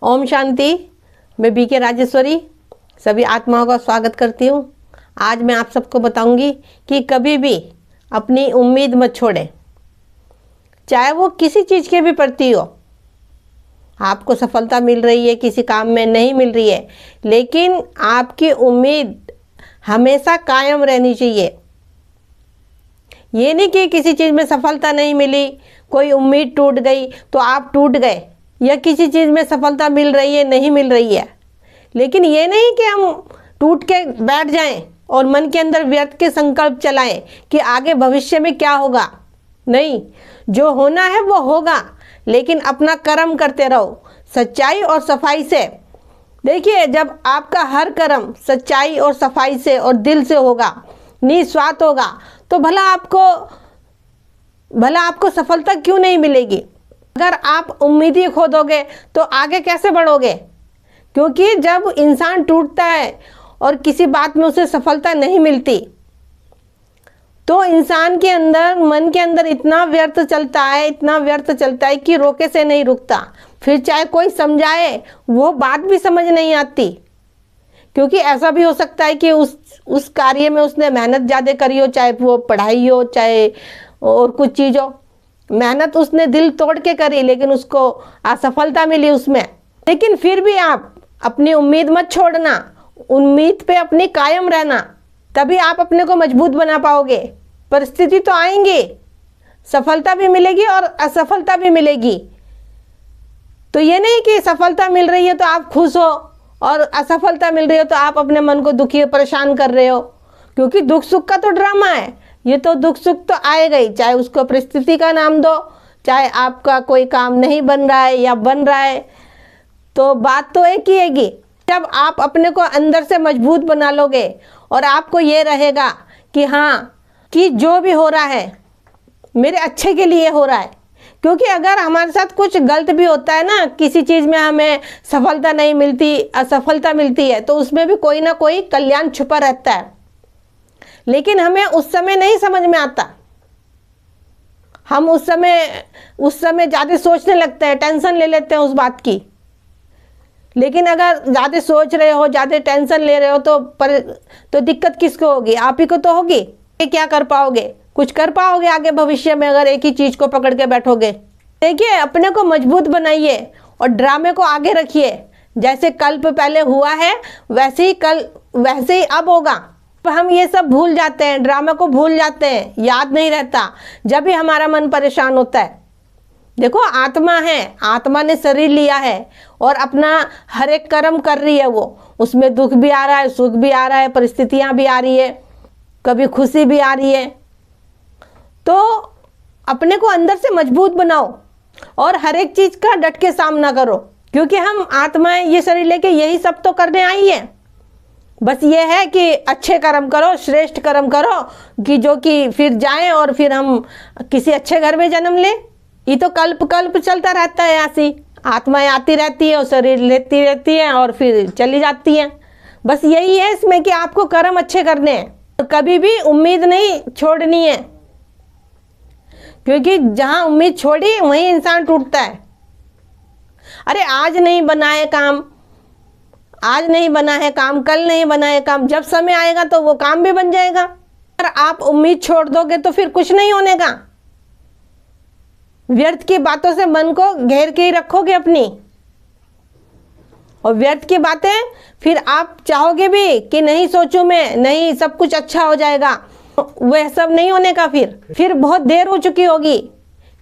ओम शांति। मैं बीके राजेश्वरी सभी आत्माओं का स्वागत करती हूँ। आज मैं आप सबको बताऊंगी कि कभी भी अपनी उम्मीद मत छोड़ें, चाहे वो किसी चीज़ के भी प्रति हो। आपको सफलता मिल रही है, किसी काम में नहीं मिल रही है, लेकिन आपकी उम्मीद हमेशा कायम रहनी चाहिए। ये नहीं कि किसी चीज़ में सफलता नहीं मिली, कोई उम्मीद टूट गई तो आप टूट गए, या किसी चीज़ में सफलता मिल रही है नहीं मिल रही है, लेकिन ये नहीं कि हम टूट के बैठ जाएं और मन के अंदर व्यर्थ के संकल्प चलाएं कि आगे भविष्य में क्या होगा। नहीं, जो होना है वो होगा, लेकिन अपना कर्म करते रहो सच्चाई और सफाई से। देखिए, जब आपका हर कर्म सच्चाई और सफाई से और दिल से होगा, निस्वार्थ होगा, तो भला आपको सफलता क्यों नहीं मिलेगी। अगर आप उम्मीद ही खो दोगे तो आगे कैसे बढ़ोगे। क्योंकि जब इंसान टूटता है और किसी बात में उसे सफलता नहीं मिलती, तो इंसान के अंदर, मन के अंदर इतना व्यर्थ चलता है कि रोके से नहीं रुकता। फिर चाहे कोई समझाए, वो बात भी समझ नहीं आती। क्योंकि ऐसा भी हो सकता है कि उस कार्य में उसने मेहनत ज़्यादा करी हो, चाहे वो पढ़ाई हो, चाहे और कुछ चीज़ हो। मेहनत उसने दिल तोड़ के करी, लेकिन उसको असफलता मिली उसमें। लेकिन फिर भी आप अपनी उम्मीद मत छोड़ना, उम्मीद पे अपनी कायम रहना, तभी आप अपने को मजबूत बना पाओगे। परिस्थिति तो आएंगी, सफलता भी मिलेगी और असफलता भी मिलेगी। तो ये नहीं कि सफलता मिल रही है तो आप खुश हो और असफलता मिल रही हो तो आप अपने मन को दुखी परेशान कर रहे हो। क्योंकि दुख सुख का तो ड्रामा है, ये तो दुख सुख तो आएगा ही, चाहे उसको परिस्थिति का नाम दो, चाहे आपका कोई काम नहीं बन रहा है या बन रहा है, तो बात तो एक ही हैगी। जब आप अपने को अंदर से मजबूत बना लोगे और आपको ये रहेगा कि हाँ, कि जो भी हो रहा है मेरे अच्छे के लिए हो रहा है। क्योंकि अगर हमारे साथ कुछ गलत भी होता है ना, किसी चीज़ में हमें सफलता नहीं मिलती, असफलता मिलती है, तो उसमें भी कोई ना कोई कल्याण छुपा रहता है, लेकिन हमें उस समय नहीं समझ में आता। हम उस समय ज़्यादा सोचने लगते हैं, टेंशन ले लेते हैं उस बात की। लेकिन अगर ज़्यादा सोच रहे हो, ज़्यादा टेंशन ले रहे हो, तो दिक्कत किसको होगी? आप ही को तो होगी। क्या कर पाओगे? कुछ कर पाओगे आगे भविष्य में अगर एक ही चीज़ को पकड़ के बैठोगे? देखिए, अपने को मजबूत बनाइए और ड्रामे को आगे रखिए। जैसे कल्प पहले हुआ है, वैसे ही अब होगा। हम ये सब भूल जाते हैं, ड्रामा को भूल जाते हैं, याद नहीं रहता जब भी हमारा मन परेशान होता है। देखो, आत्मा है, आत्मा ने शरीर लिया है और अपना हर एक कर्म कर रही है। वो उसमें दुख भी आ रहा है, सुख भी आ रहा है, परिस्थितियां भी आ रही है, कभी खुशी भी आ रही है। तो अपने को अंदर से मजबूत बनाओ और हर एक चीज़ का डट के सामना करो। क्योंकि हम आत्माएं ये शरीर लेके यही सब तो करने आई है। बस ये है कि अच्छे कर्म करो, श्रेष्ठ कर्म करो, कि जो कि फिर जाएं और फिर हम किसी अच्छे घर में जन्म लें। ये तो कल्प चलता रहता है। ऐसी आत्माएं आती रहती है और शरीर लेती रहती हैं और फिर चली जाती हैं। बस यही है इसमें कि आपको कर्म अच्छे करने हैं। कभी भी उम्मीद नहीं छोड़नी है, क्योंकि जहाँ उम्मीद छोड़ी वहीं इंसान टूटता है। अरे आज नहीं बना है काम, कल नहीं बना है काम, जब समय आएगा तो वो काम भी बन जाएगा। अगर आप उम्मीद छोड़ दोगे तो फिर कुछ नहीं होने का। व्यर्थ की बातों से मन को घेर के ही रखोगे अपनी, और व्यर्थ की बातें फिर आप चाहोगे भी कि नहीं सोचूं मैं, नहीं सब कुछ अच्छा हो जाएगा, वह सब नहीं होने का। फिर बहुत देर हो चुकी होगी।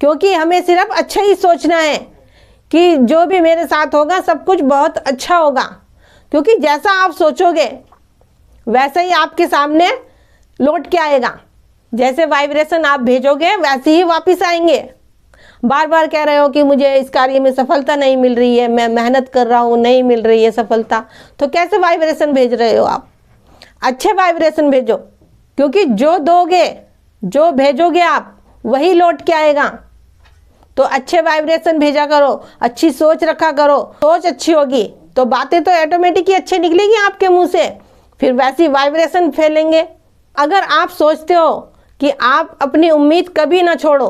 क्योंकि हमें सिर्फ अच्छा ही सोचना है कि जो भी मेरे साथ होगा सब कुछ बहुत अच्छा होगा। क्योंकि जैसा आप सोचोगे वैसा ही आपके सामने लौट के आएगा। जैसे वाइब्रेशन आप भेजोगे वैसे ही वापस आएंगे। बार बार कह रहे हो कि मुझे इस कार्य में सफलता नहीं मिल रही है, मैं मेहनत कर रहा हूँ, नहीं मिल रही है सफलता, तो कैसे वाइब्रेशन भेज रहे हो आप? अच्छे वाइब्रेशन भेजो, क्योंकि जो दोगे, जो भेजोगे आप, वही लौट के आएगा। तो अच्छे वाइब्रेशन भेजा करो, अच्छी सोच रखा करो। सोच अच्छी होगी तो बातें तो ऑटोमेटिक ही अच्छी निकलेगी आपके मुंह से, फिर वैसी वाइब्रेशन फैलेंगे। अगर आप सोचते हो कि आप अपनी उम्मीद कभी ना छोड़ो,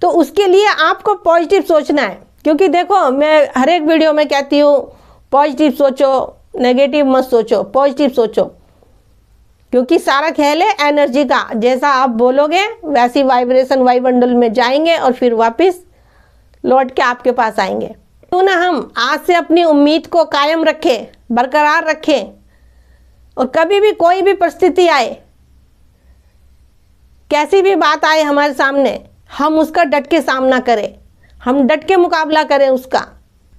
तो उसके लिए आपको पॉजिटिव सोचना है। क्योंकि देखो, मैं हर एक वीडियो में कहती हूँ पॉजिटिव सोचो, नेगेटिव मत सोचो, पॉजिटिव सोचो, क्योंकि सारा खेल है एनर्जी का। जैसा आप बोलोगे वैसी वाइब्रेशन वायुमंडल में जाएंगे और फिर वापस लौट के आपके पास आएंगे। तो ना हम आज से अपनी उम्मीद को कायम रखें, बरकरार रखें, और कभी भी कोई भी परिस्थिति आए, कैसी भी बात आए हमारे सामने, हम उसका डट के सामना करें, हम डट के मुकाबला करें उसका।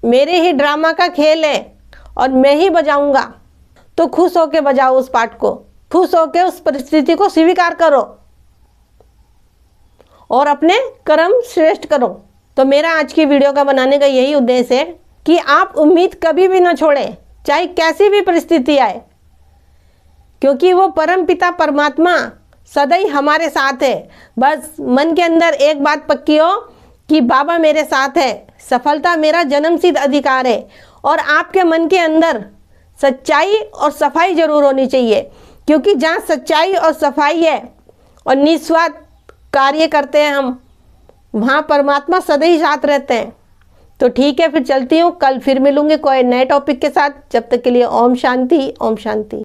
मेरे ही ड्रामा का खेल है और मैं ही बजाऊंगा, तो खुश होके बजाओ उस पार्ट को, खुश होके उस परिस्थिति को स्वीकार करो और अपने कर्म श्रेष्ठ करो। तो मेरा आज की वीडियो का बनाने का यही उद्देश्य है कि आप उम्मीद कभी भी ना छोड़ें, चाहे कैसी भी परिस्थिति आए, क्योंकि वो परम पिता परमात्मा सदैव हमारे साथ है। बस मन के अंदर एक बात पक्की हो कि बाबा मेरे साथ है, सफलता मेरा जन्मसिद्ध अधिकार है। और आपके मन के अंदर सच्चाई और सफाई जरूर होनी चाहिए, क्योंकि जहाँ सच्चाई और सफाई है और निस्वार्थ कार्य करते हैं हम, वहाँ परमात्मा सदैव साथ रहते हैं। तो ठीक है, फिर चलती हूँ, कल फिर मिलूंगी कोई नए टॉपिक के साथ। जब तक के लिए ओम शांति, ओम शांति।